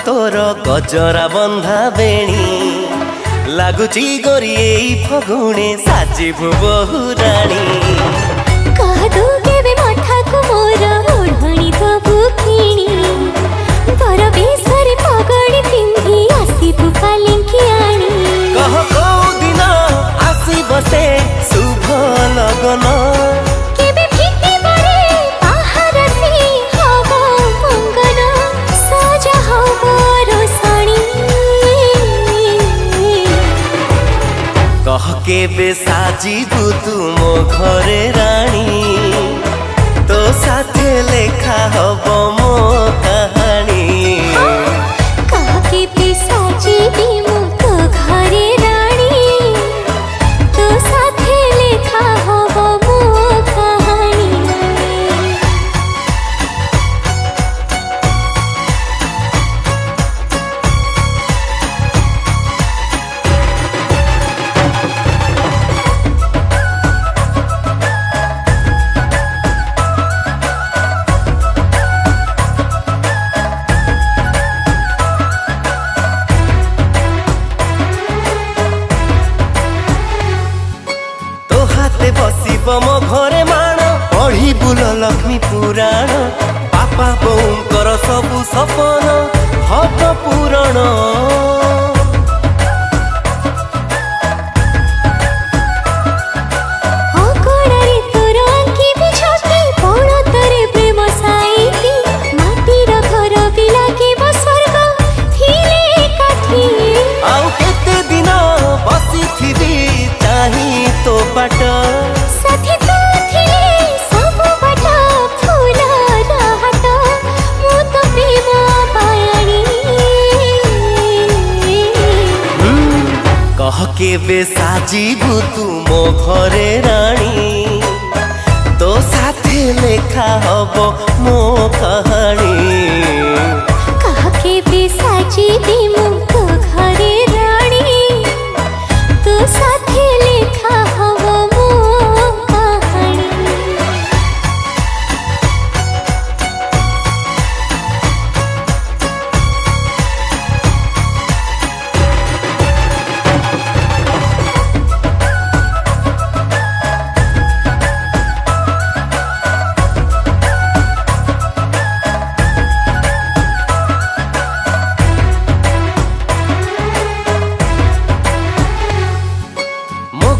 तोर गजरा बंधा बेणी लगुची गोरी फगुणे साजिबु बहु राणी कहदु केबे मठाकु मोर ओढ़णी दबु किणी बर बेसरे पगड़ी पिंधी आसिबु पालिंकी आणी कह को दिन आसी बसे शुभ लगन केबे फीके बरे पहारसी हबो मंगन सजा हबो रोसणी कह केबे साजिबु तू मो घरे रानी तो साथे लेखा हबो मो कहानी कह केबे साजिबी मु तो घरे रानी तो साथे लेखा हबो मो कहानी बसिब मो घरे माण पढ़ी बुल लक्ष्मी पुराण बापा बोऊंकर सबु सपन हब पूरण अगणारे तोर आंकिबी छाती पणतरे प्रेम साईती माटीर घर भी लागिब स्वर्ग थिले काठी आउ केते दिन बसिथिबी चाही तो बाट साथी तो थिले सब बाट फूल हाट मु तो प्रेम पायाणी कह केबे साजिबु तू मो घरे रानी तो साथे लेखा हबो मो कहानी कह केबे साजिबी मु तो घरे रानी तो साथे लेखा हबो मो कहानी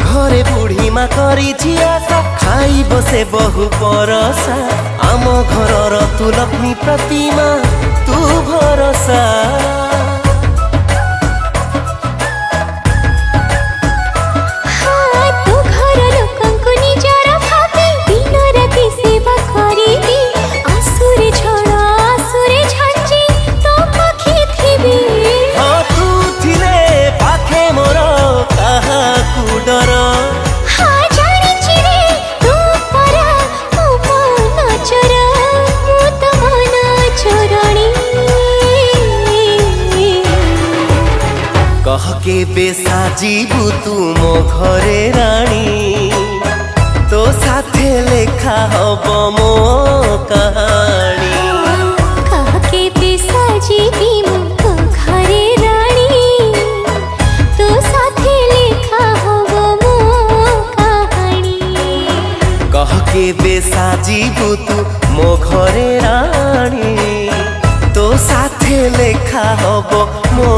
घरे बुढ़ी मा करी झियासा खाई बसे बहु परसा आम घर तू लक्ष्मी प्रतिमा तू भरसा हाँ तो घर लोकंको निजर भाबी दिन राति सेवा करिबी आसुरे झड़ आसुरे झांची तो पाखी थिबी हाँ तू थिले पाखे मोर कहा कु डर हाँ जानिछि रे तू परा मो मन चोर मु तो मन चोरणी कह केबे साजिबु तू मो घरे रानी तो साथे लेखा हबो मो कहानी कह केबे साजिबी मु तो घरे रानी तो साथे लेखा हबो मो कहानी कह केबे साजिबु तू मो घरे रानी तो साथे लेखा हबो मो